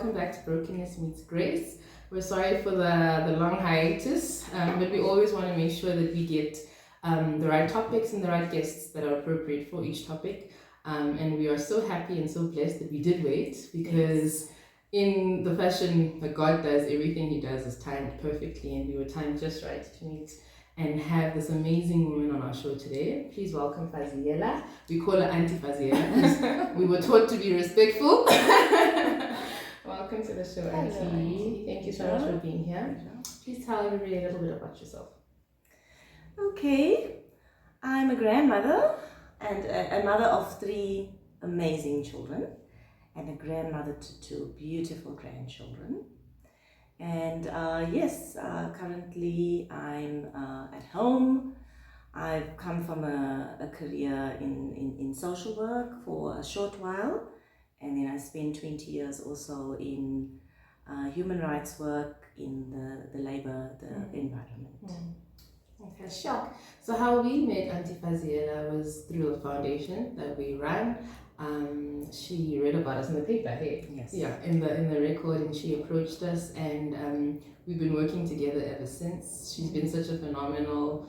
welcome back to Brokenness Meets Grace. We're sorry for the long hiatus, but we always want to make sure that we get the right topics and the right guests that are appropriate for each topic. And we are so happy and so blessed that we did wait, because in the fashion that God does, everything He does is timed perfectly, and we were timed just right to meet and have this amazing woman on our show today. Please welcome Faziela. We call her Auntie Faziela because we were taught to be respectful. Welcome to the show, Auntie. Hello. Thank you so much for being here. Please tell everybody a little bit about yourself. Okay, I'm a grandmother and a mother of 3 amazing children and a grandmother to 2 beautiful grandchildren. And currently I'm at home. I've come from a career in social work for a short while, and then I spent 20 years also in human rights work in the labor, the environment. Okay, sure. So how we met Auntie Faziela was through a foundation that we ran. She read about us in the paper, hey? Yes. Yeah, in the record, and she approached us, and we've been working together ever since. She's been such a phenomenal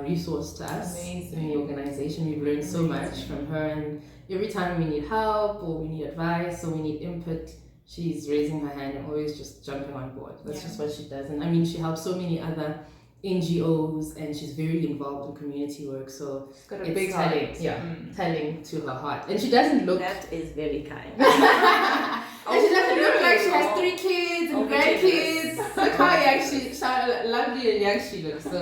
resource to us in the organization. We've learned so much from her, and every time we need help or we need advice or we need input, she's raising her hand and always just jumping on board. That's just what she does. And I mean, she helps so many other NGOs, and she's very involved in community work, so She's got a it's big telling, telling to her heart. And she doesn't look That is very kind. and she doesn't look like she has 3 kids and grandkids. Look how lovely and young she looks. So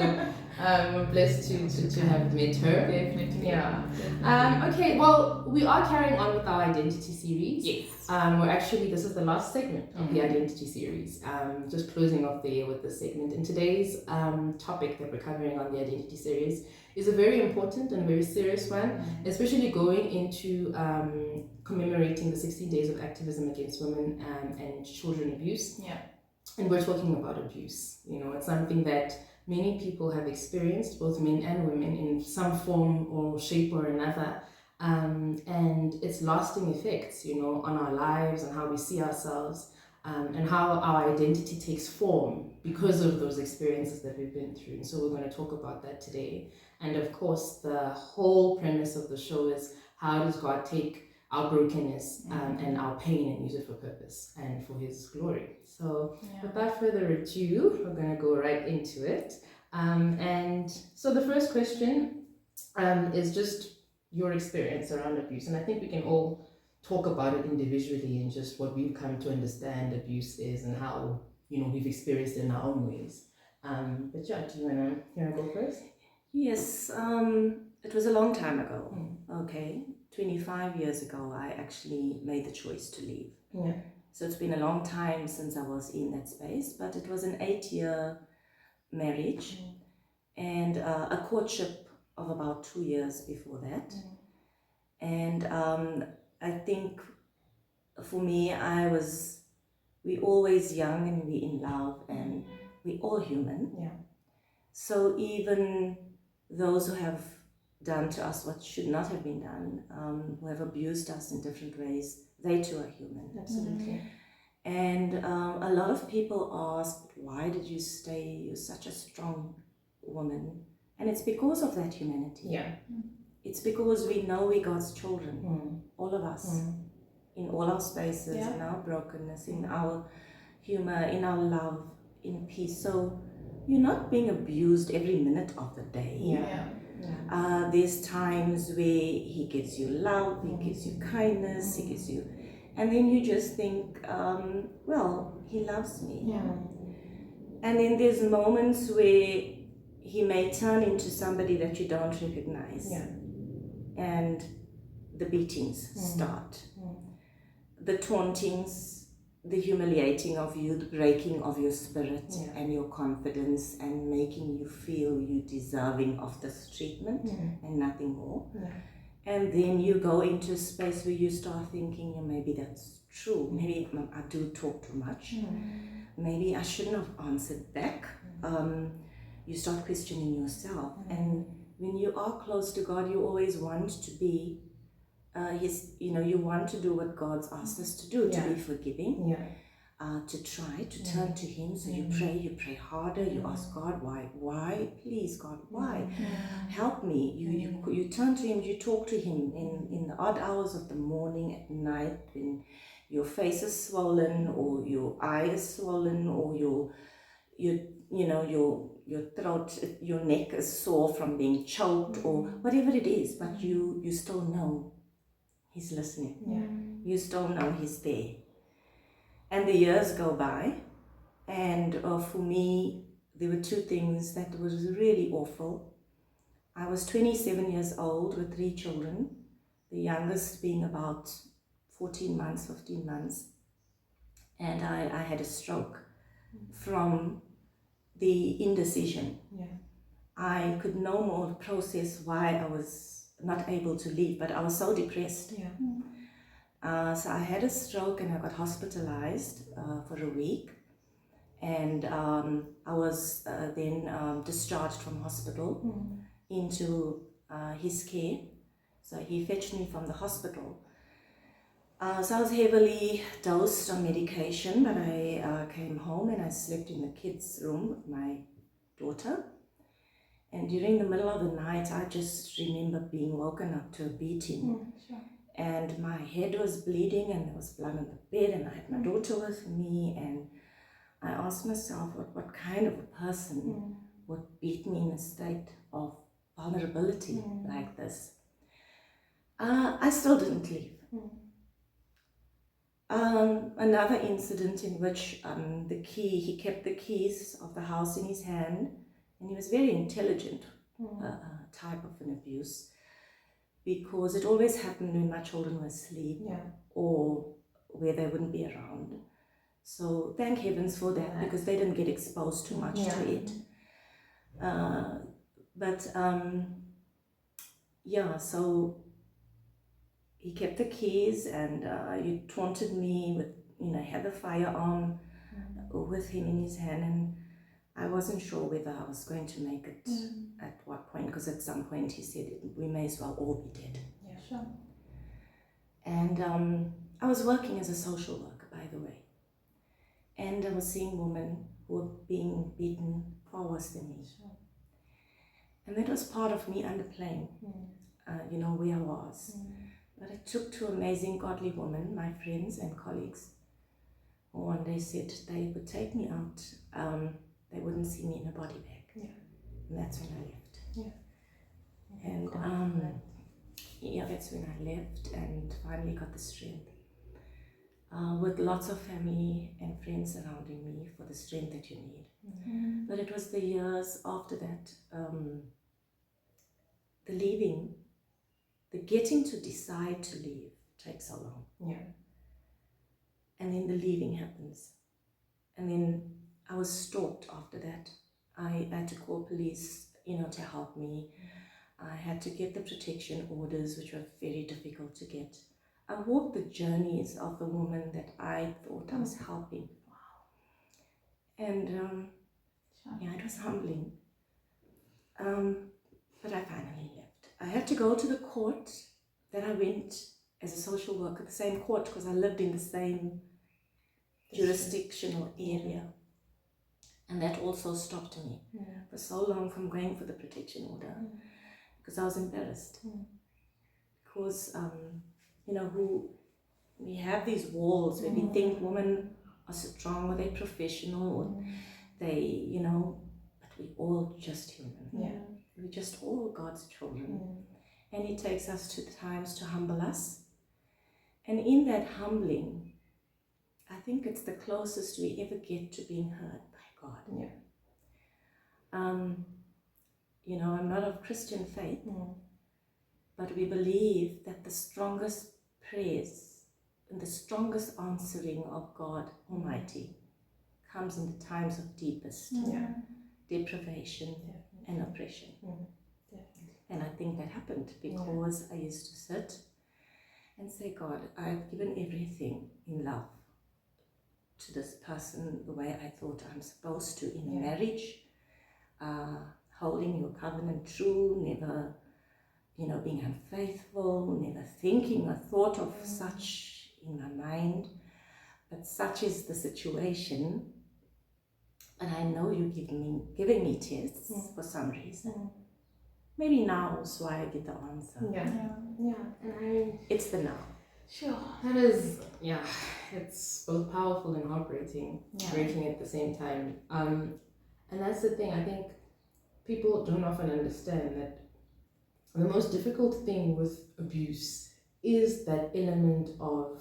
we're blessed to have met her. Definitely. Yeah. Okay, well, we are carrying on with our identity series. Yes. This is the last segment of the identity series. Just closing off the year with this segment. And today's topic that we're covering on the identity series is a very important and very serious one, especially going into commemorating the 16 days of activism against women and children abuse. Yeah. And we're talking about abuse. You know, it's something that many people have experienced, both men and women, in some form or shape or another. And its lasting effects, you know, on our lives and how we see ourselves, and how our identity takes form because of those experiences that we've been through. And so we're going to talk about that today. And of course, the whole premise of the show is, how does God take our brokenness and our pain and use it for purpose and for His glory? So without further ado, we're going to go right into it. And so the first question is just your experience around abuse. And I think we can all talk about it individually and just what we've come to understand abuse is and how, you know, we've experienced it in our own ways. But yeah, do you want to go first? Yes, it was a long time ago. Okay, 25 years ago, I actually made the choice to leave. Yeah. So it's been a long time since I was in that space, but it was an 8-year marriage and a courtship of about 2 years before that. And I think for me, we always young and we in love and we all human. Yeah. So even those who have done to us what should not have been done, who have abused us in different ways, they too are human. Absolutely. And a lot of people ask, why did you stay? You're such a strong woman. And it's because of that humanity. Yeah. It's because we know we're God's children, all of us, in all our spaces, in our brokenness, in our humor, in our love, in peace. So you're not being abused every minute of the day. There's times where He gives you love, He gives you kindness, He gives you, and then you just think, well, He loves me. And then there's moments where He may turn into somebody that you don't recognize. And the beatings start. The tauntings, the humiliating of you, the breaking of your spirit and your confidence, and making you feel you deserving of this treatment and nothing more. And then you go into a space where you start thinking, maybe that's true. Maybe I do talk too much. Maybe I shouldn't have answered back. You start questioning yourself. And when you are close to God, you always want to be you want to do what God's asked us to do, to be forgiving. to try to turn to Him. So you pray harder, you ask God, why? Please, God, why? Help me. You turn to Him, you talk to Him in the odd hours of the morning, at night, when your face is swollen, or your eye is swollen, or your throat, your neck is sore from being choked, or whatever it is, but you still know He's listening. You still know He's there. And the years go by, and for me, there were two things that was really awful. I was 27 years old with 3 children, the youngest being about 14 months, 15 months, and I had a stroke from the indecision. I could no more process why I was not able to leave, but I was so depressed. So I had a stroke and I got hospitalized for a week, and I was then discharged from hospital into his care. So he fetched me from the hospital. So I was heavily dosed on medication, but I came home and I slept in the kids' room with my daughter. And during the middle of the night, I just remember being woken up to a beating. And my head was bleeding and there was blood on the bed, and I had my daughter with me, and I asked myself what kind of a person would beat me in a state of vulnerability like this. I still didn't leave. Another incident in which he kept the keys of the house in his hand, and he was very intelligent type of an abuse, because it always happened when my children were asleep or where they wouldn't be around. So thank heavens for that, because they didn't get exposed too much to it. So he kept the keys, and he taunted me with, had the firearm with him in his hand, and I wasn't sure whether I was going to make it at what point, because at some point he said, we may as well all be dead. And I was working as a social worker, by the way, and I was seeing women who were being beaten far worse than me. And that was part of me underplaying, where I was. But it took 2 amazing godly women, my friends and colleagues, who one day said they would take me out. They wouldn't see me in a body bag. And that's when I left. And that's when I left and finally got the strength. With lots of family and friends surrounding me for the strength that you need. But it was the years after that, the leaving, the getting to decide to leave takes so long. And then the leaving happens. And then I was stalked after that. I had to call police, to help me. I had to get the protection orders, which were very difficult to get. I walked the journeys of the woman that I thought I was helping. And it was humbling. But I finally left. I had to go to the court that I went as a social worker, the same court, because I lived in the same jurisdictional area. And that also stopped me for so long from going for the protection order, because I was embarrassed. Because, we have these walls where we think women are strong, or they're professional, or they, but we're all just human. We're just all God's children. And He takes us to times to humble us. And in that humbling, I think it's the closest we ever get to being heard by God. I'm not of Christian faith, but we believe that the strongest prayers and the strongest answering of God Almighty comes in the times of deepest deprivation and oppression. And I think that happened because I used to sit and say, God, I've given everything in love to this person the way I thought I'm supposed to in a marriage, holding your covenant true, never, being unfaithful, never thinking a thought of such in my mind. but such is the situation. And I know you're giving me tests for some reason. Maybe now is why I get the answer. Yeah. And it's the now. Sure. That is, it's both powerful and heartbreaking, breaking at the same time. And that's the thing, I think people don't often understand that the most difficult thing with abuse is that element of,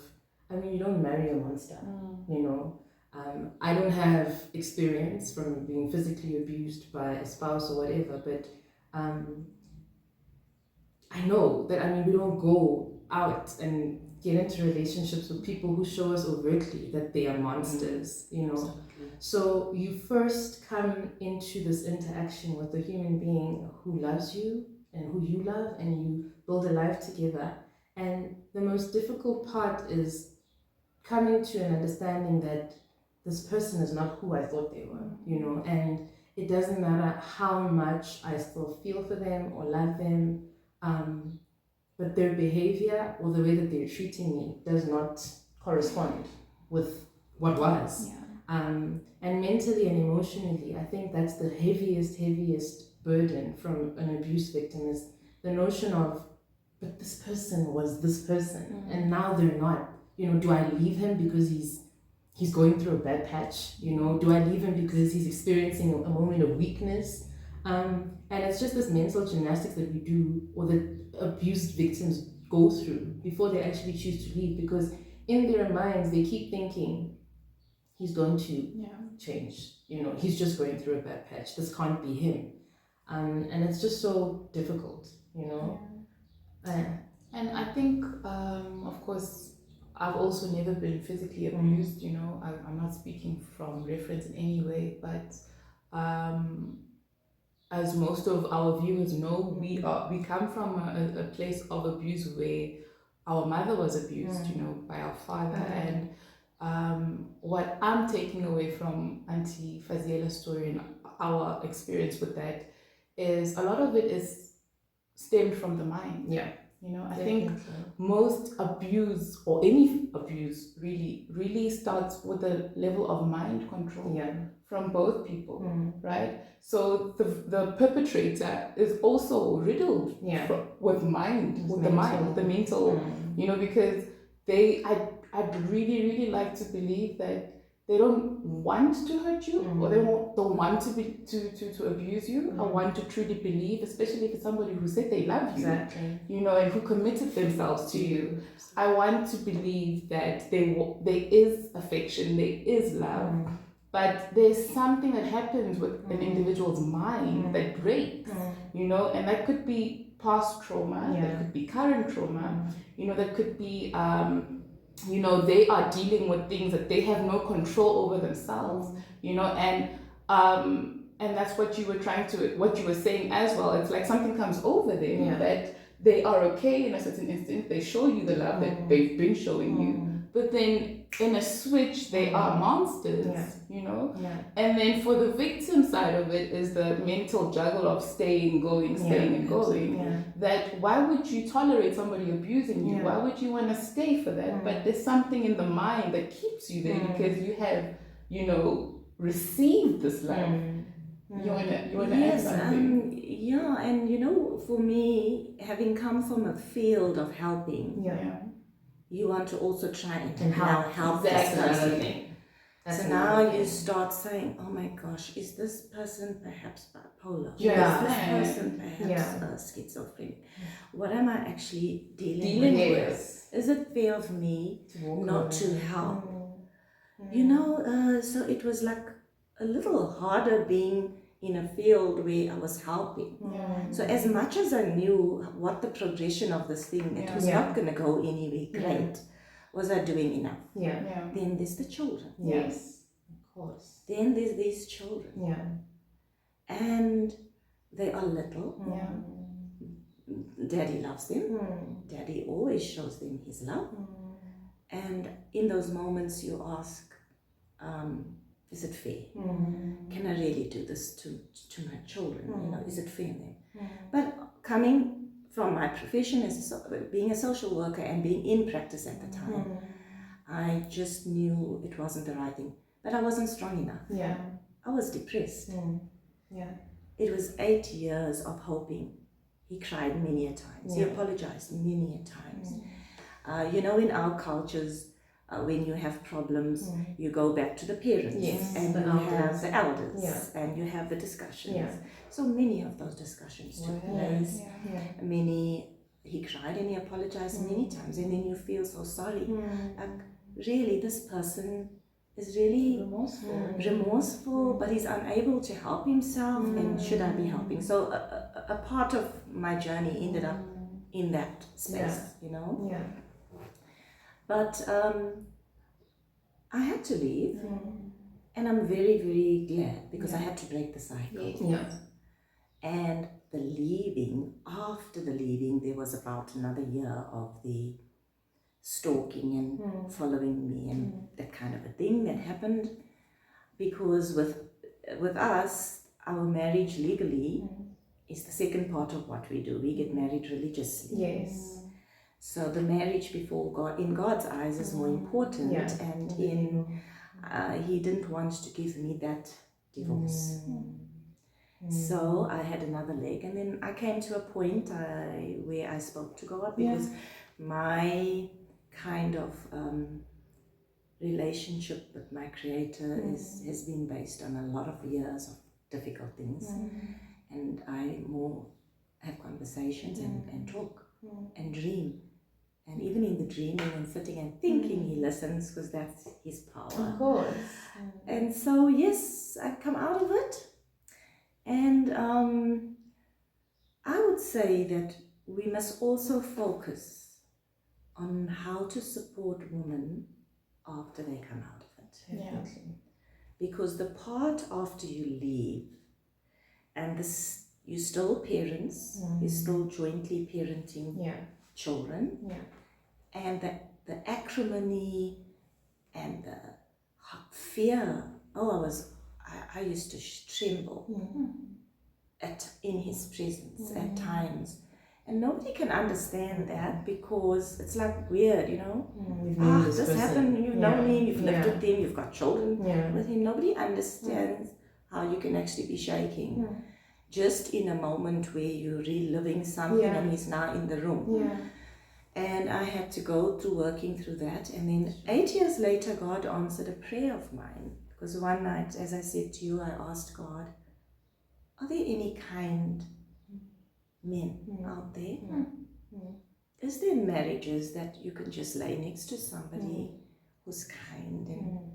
you don't marry a monster, you know. I don't have experience from being physically abused by a spouse or whatever, but I know that, we don't go out and get into relationships with people who show us overtly that they are monsters, you know. Absolutely. So you first come into this interaction with a human being who loves you and who you love, and you build a life together. And the most difficult part is coming to an understanding that this person is not who I thought they were, you know, and it doesn't matter how much I still feel for them or love them, but their behavior or the way that they're treating me does not correspond with what was. And mentally and emotionally, I think that's the heaviest burden from an abuse victim, is the notion of, but this person was this person, and now they're not. You know, do I leave him because he's going through a bad patch? You know, do I leave him because he's experiencing a moment of weakness? And it's just this mental gymnastics that we do, or that abused victims go through before they actually choose to leave, because in their minds they keep thinking, he's going to change, you know, he's just going through a bad patch, this can't be him. And it's just so difficult, you know. And I think, of course, I've also never been physically abused, you know. I'm not speaking from reference in any way, but as most of our viewers know, we come from a place of abuse where our mother was abused, you know, by our father. And what I'm taking away from Auntie Faziela's story and our experience with that is a lot of it is stemmed from the mind. You know, I think most abuse, or any abuse, really starts with a level of mind control from both people, right? So the perpetrator is also riddled with the mental, you know, because I'd really like to believe that they don't want to hurt you, or they don't want to abuse you. I want to truly believe, especially if it's somebody who said they love you, you know, and who committed themselves to you. I want to believe that there is affection, there is love, but there's something that happens with an individual's mind that breaks, you know, and that could be past trauma, that could be current trauma, you know, that could be you know, they are dealing with things that they have no control over themselves, you know, and that's what you were saying as well. It's like something comes over them that they are okay in a certain instant. They show you the love that they've been showing you, but then in a switch they are monsters, you know. And then for the victim side of it is the mental juggle of staying and going. That why would you tolerate somebody abusing you? Why would you want to stay for that? But there's something in the mind that keeps you there because you have, you know, received this love. You wanna add something? And you know, for me, having come from a field of helping, you want to also try and help this person. So now you start saying, oh my gosh, is this person perhaps bipolar? Is this person perhaps schizophrenic? What am I actually dealing with? Is it fair of me not to help? You know, so it was like a little harder being in a field where I was helping. So as much as I knew what the progression of this thing, it was not going to go anywhere great. Was I doing enough? Then there's the children. Yes, of course. Then there's these children. And they are little. Daddy loves them. Daddy always shows them his love. And in those moments you ask, is it fair? Can I really do this to my children? You know, is it fair then? But coming from my profession as being a social worker and being in practice at the time, I just knew it wasn't the right thing. But I wasn't strong enough. Yeah. I was depressed. Yeah. It was 8 years of hoping. He cried many a times. He apologized many a times. You know, in our cultures, when you have problems, you go back to the parents, and you have the elders, and you have the discussions. So many of those discussions took place. He cried and he apologized many times, and then you feel so sorry. Like, really, this person is really remorseful, but he's unable to help himself, and should I be helping? So a part of my journey ended up in that space, you know. Yeah. But I had to leave, and I'm very, very glad, because I had to break the cycle. And the leaving, after the leaving, there was about another year of the stalking and following me and that kind of a thing that happened, because with us, our marriage legally is the second part of what we do. We get married religiously. Yes. So the marriage before God, in God's eyes, is more important, and He didn't want to give me that divorce. So I had another leg, and then I came to a point where I spoke to God, because my kind of relationship with my Creator has been based on a lot of years of difficult things, and I more have conversations and talk and dream. And even in the dreaming and sitting and thinking, He listens, because that's His power. Of course. And so, yes, I've come out of it. And I would say that we must also focus on how to support women after they come out of it. Because the part after you leave, and you're still parents, you're still jointly parenting children, and the acrimony and the fear. I used to tremble in His presence at times, and nobody can understand that, because it's like weird, you know. This happened. You've known Him, you've lived with Him, you've got children with Him. Nobody understands how you can actually be shaking just in a moment where you're reliving something, and He's now in the room. And I had to go through working through that, and then 8 years later, God answered a prayer of mine. Because one night, as I said to you, I asked God, are there any kind men out there? Is there marriages that you can just lay next to somebody who's kind, and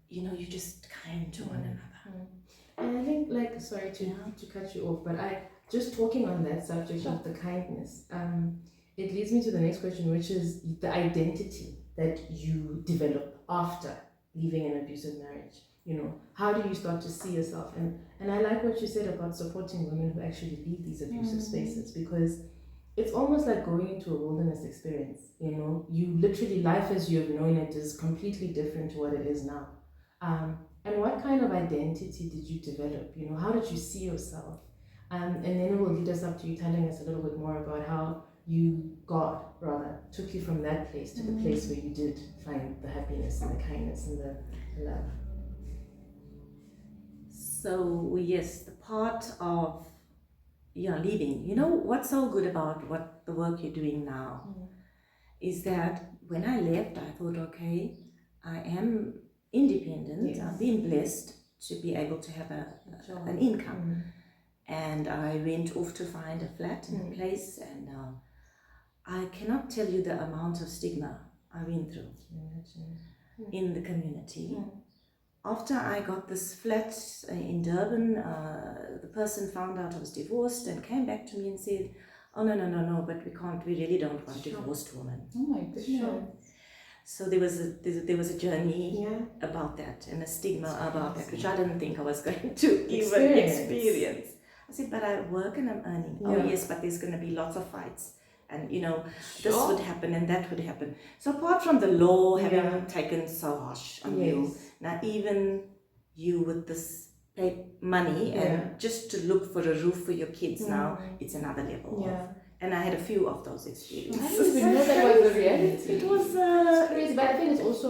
you know, you're just kind to one another? And I think, like, sorry to cut you off, but just talking on that subject of the kindness, it leads me to the next question, which is the identity that you develop after leaving an abusive marriage. You know, how do you start to see yourself? And I like what you said about supporting women who actually leave these abusive spaces, because it's almost like going into a wilderness experience. You know, you literally, life as you have known it is completely different to what it is now. And what kind of identity did you develop? You know, how did you see yourself? And then it will lead us up to you telling us a little bit more about how God took you from that place to the place where you did find the happiness and the kindness and the love. So yes, the part of leaving. You know what's so good about the work you're doing now is that when I left, I thought, okay, I am independent. Yes. I've been blessed to be able to have an income. And I went off to find a flat and a place, and I cannot tell you the amount of stigma I went through in the community. After I got this flat in Durban, the person found out I was divorced and came back to me and said, oh, no, but we really don't want divorced women. Oh my goodness. Sure. So there was a journey about that, and a stigma about that, which I didn't think I was going to even experience. I said, but I work and I'm earning. Oh yes, but there's going to be lots of fights. And this would happen and that would happen. So apart from the law having taken so harsh on you, now even you with this money and just to look for a roof for your kids now, it's another level. And I had a few of those experiences. I didn't even know that was the reality. It was crazy, but I think it's also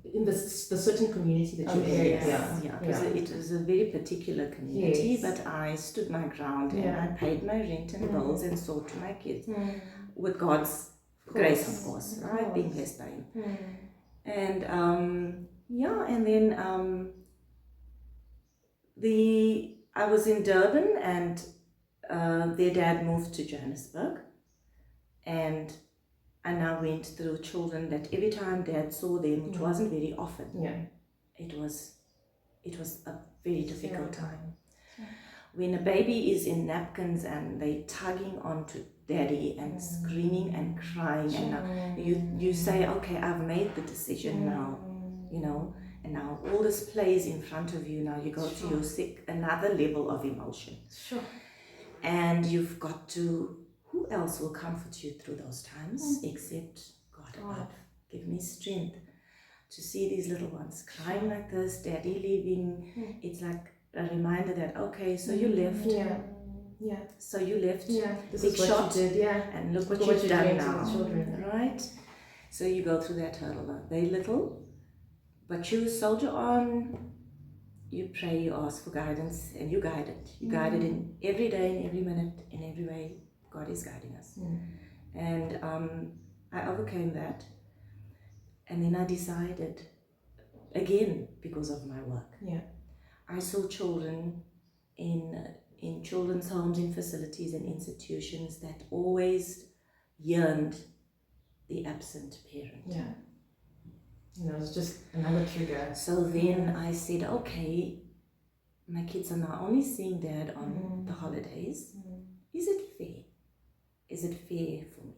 in the certain community that you're in. Yeah, because it was a very particular community, but I stood my ground and I paid my rent and bills and saw to my kids with God's grace, of course, right? Being blessed by Him. And and then I was in Durban, and their dad moved to Johannesburg, and I now went through children that every time Dad saw them, which wasn't very often, it was a very difficult time. When a baby is in napkins and they tugging onto Daddy and screaming and crying, and now you say, okay, I've made the decision now, and now all this plays in front of you. Now you go to your another level of emotion. And you've got to, who else will comfort you through those times except God above? Give me strength to see these little ones crying like this, Daddy leaving. It's like a reminder that, okay, so you left. So you left. This big is what shot. you did. And look what you've done now. Children. Right? So you go through that hurdle. They're little, but you soldier on. You pray, you ask for guidance, and you guide it. You guide it in every day, in every minute, in every way. God is guiding us. And I overcame that. And then I decided, again, because of my work, I saw children in children's homes, in facilities and institutions that always yearned the absent parent. It was just another trigger. So then I said, okay, my kids are now only seeing Dad on the holidays. Is it fair? Is it fair for me?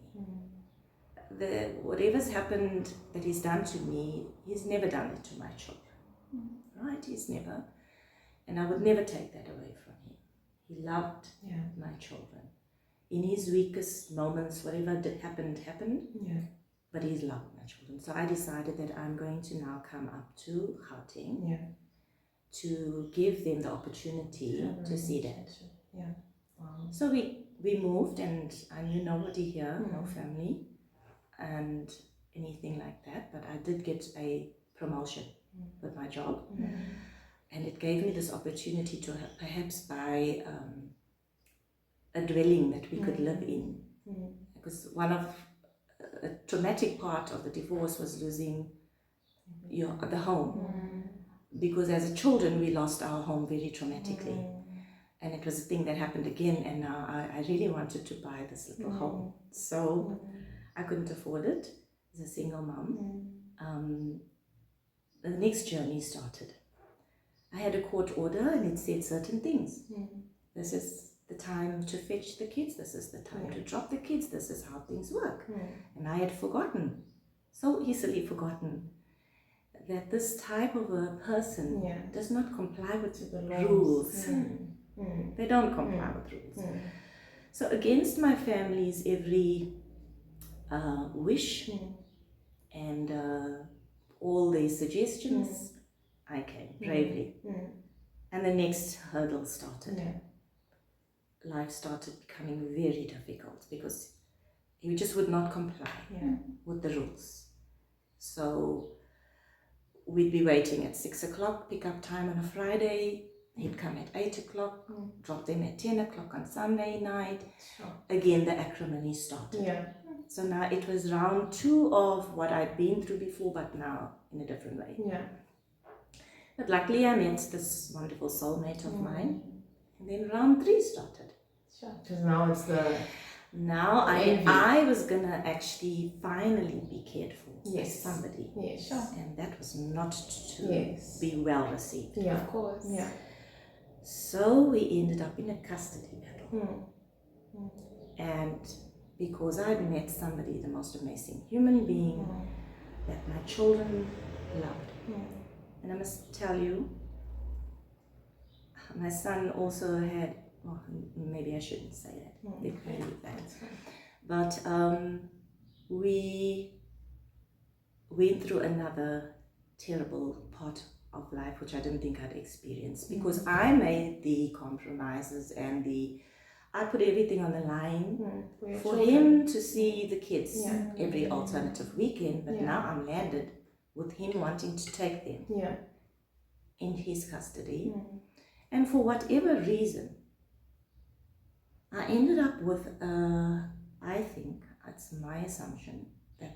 Whatever's happened that he's done to me, he's never done it to my children. Right? He's never. And I would never take that away from him. He loved my children. In his weakest moments, whatever happened. But he's loved my children. So I decided that I'm going to now come up to Gauteng to give them the opportunity to see Dad. So we moved, and I knew nobody here, no family, and anything like that. But I did get a promotion with my job, and it gave me this opportunity to perhaps buy a dwelling that we could live in, because a traumatic part of the divorce was losing the home, because as a children we lost our home very traumatically, and it was a thing that happened again, and now I really wanted to buy this little home, so I couldn't afford it as a single mom. The next journey started. I had a court order, and it said certain things. This is the time to fetch the kids, this is the time to drop the kids, this is how things work. And I had forgotten, so easily forgotten, that this type of a person does not comply with the rules. They don't comply with rules. So against my family's every wish and all their suggestions, I came bravely. And the next hurdle started. Life started becoming very difficult because he just would not comply with the rules. So we'd be waiting at 6 o'clock, pick up time on a Friday. He'd come at 8 o'clock, drop them at 10 o'clock on Sunday night. Again, the acrimony started. So now it was round 2 of what I'd been through before, but now in a different way. But luckily I met this wonderful soulmate of mine. And then round 3 started. Because now it's Now I was gonna actually finally be cared for by somebody. And that was not to be well received. Of course. So we ended up in a custody battle. And because I'd met somebody, the most amazing human being that my children loved. And I must tell you, my son also had, well, maybe I shouldn't say that, let me leave that. But we went through another terrible part of life which I didn't think I'd experience, because I made the compromises and I put everything on the line for children. him to see the kids Yeah. every alternative weekend, but Yeah. now I'm landed with him wanting to take them Yeah. in his custody. And for whatever reason, I ended up with, I think, it's my assumption, that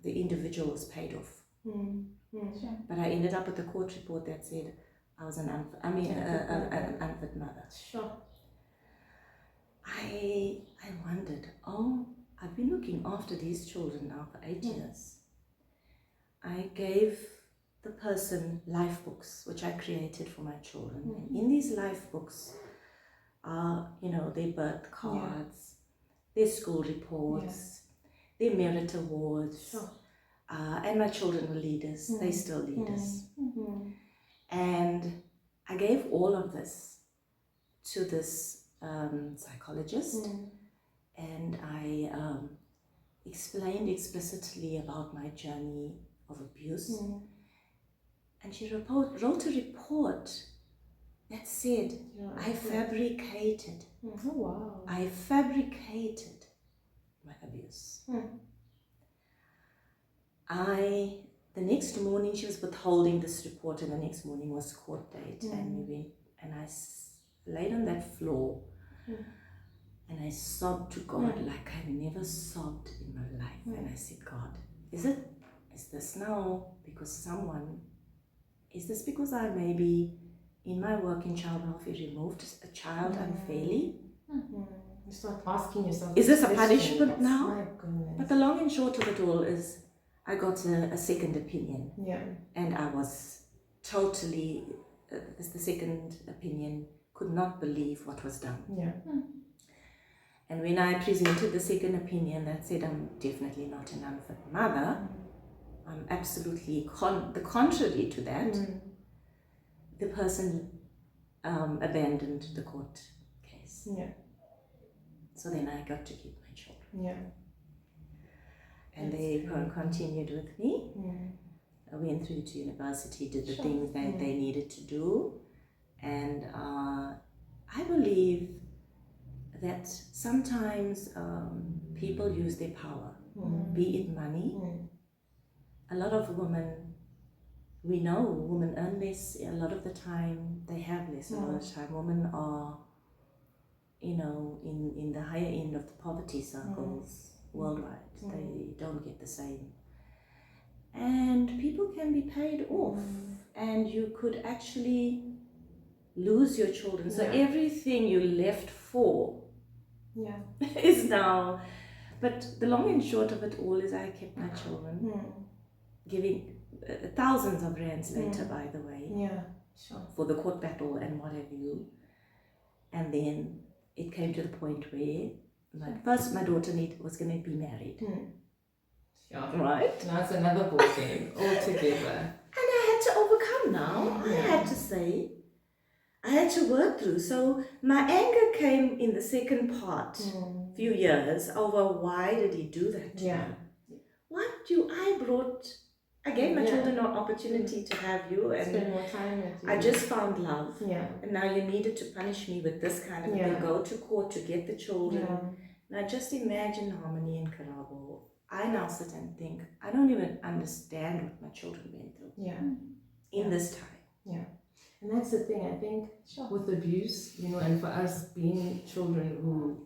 the individual was paid off. Sure. But I ended up with a court report that said I was an unfit mother. Sure. I wondered, I've been looking after these children now for 8 years. I gave the person life books, which I created for my children. And in these life books are, their birth cards, their school reports, their merit awards. Sure. And my children were leaders. They're still leaders. And I gave all of this to this psychologist, and I explained explicitly about my journey of abuse. And she wrote a report that said I fabricated. Oh, wow. I fabricated my abuse. The next morning, she was withholding this report, and the next morning was court date, and we went, and I laid on that floor, and I sobbed to God like I never sobbed in my life. And I said, God, is this now because is this because I maybe in my work in child welfare removed a child unfairly? You start asking yourself, is this a questions. punishment now? My goodness. But the long and short of it all is I got a second opinion. Yeah. And I was totally, the second opinion, could not believe what was done. Yeah. And when I presented the second opinion that said I'm definitely not an unfit mother, I'm absolutely the contrary to that, the person abandoned the court case. Yeah. So then I got to keep my children. Yeah. And they continued with me. I went through to university, did the things that they needed to do. And I believe that sometimes people use their power, be it money. A lot of women, we know women earn less. A lot of the time they have less. A lot of the time women are, in the higher end of the poverty circles worldwide. They don't get the same. And people can be paid off, and you could actually lose your children. So everything you left for is now. But the long and short of it all is I kept my children, giving thousands of rands later, by the way, for the court battle and what have you. And then it came to the point where first my daughter was going to be married. Right? Now it's another ball game altogether. And I had to overcome now. I had to say, I had to work through. So my anger came in the second part, few years, over why did he do that to me? I gave my children an opportunity to have you, and spend more time with you. I just found love. Yeah. And now you needed to punish me with this kind of thing. Go to court to get the children. Now just imagine Harmony and Karabo. I now sit and think, I don't even understand what my children went through. In this time. And that's the thing, I think, with abuse, and for us being children who,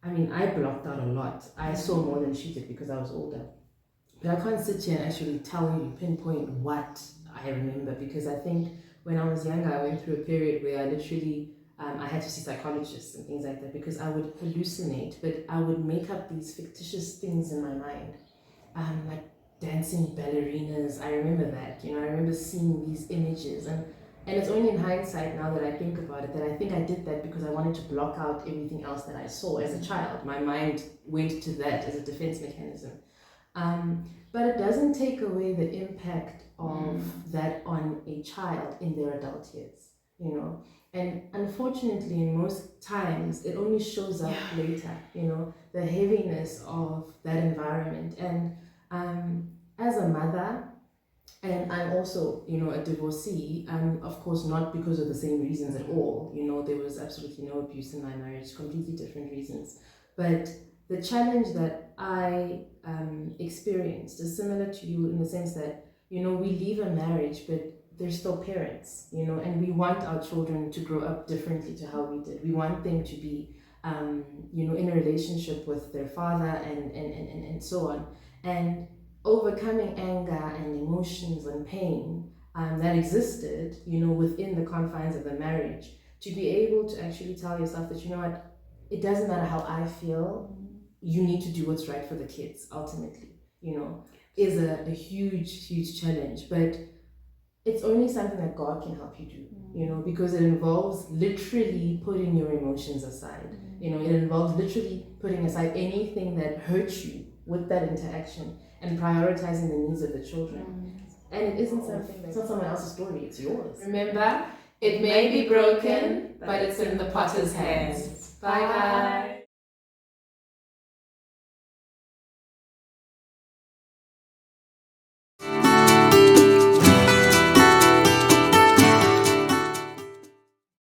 I blocked out a lot. I saw more than she did because I was older. But I can't sit here and actually tell you, pinpoint what I remember, because I think when I was younger, I went through a period where I literally, I had to see psychologists and things like that, because I would hallucinate, but I would make up these fictitious things in my mind, like dancing ballerinas. I remember that, I remember seeing these images, and it's only in hindsight now that I think about it that I think I did that because I wanted to block out everything else that I saw as a child. My mind went to that as a defense mechanism. But it doesn't take away the impact of that on a child in their adult years, and unfortunately in most times it only shows up later, the heaviness of that environment. And as a mother, And I'm also, you know, a divorcee, and of course not because of the same reasons at all. You know, there was absolutely no abuse in my marriage, completely different reasons. But the challenge that I experienced is similar to you in the sense that, you know, we leave a marriage, but they're still parents, you know, and we want our children to grow up differently to how we did. We want them to be, you know, in a relationship with their father and so on. And overcoming anger and emotions and pain that existed, you know, within the confines of the marriage, to be able to actually tell yourself that, you know what, it doesn't matter how I feel, you need to do what's right for the kids ultimately, you know, is a huge challenge. But it's only something that God can help you do, you know, because it involves literally putting your emotions aside. You know, it involves literally putting aside anything that hurts you with that interaction and prioritizing the needs of the children. And it isn't something, it's not someone else's story, it's yours. Remember, it may be broken, but it's in the potter's hands. Bye, guys.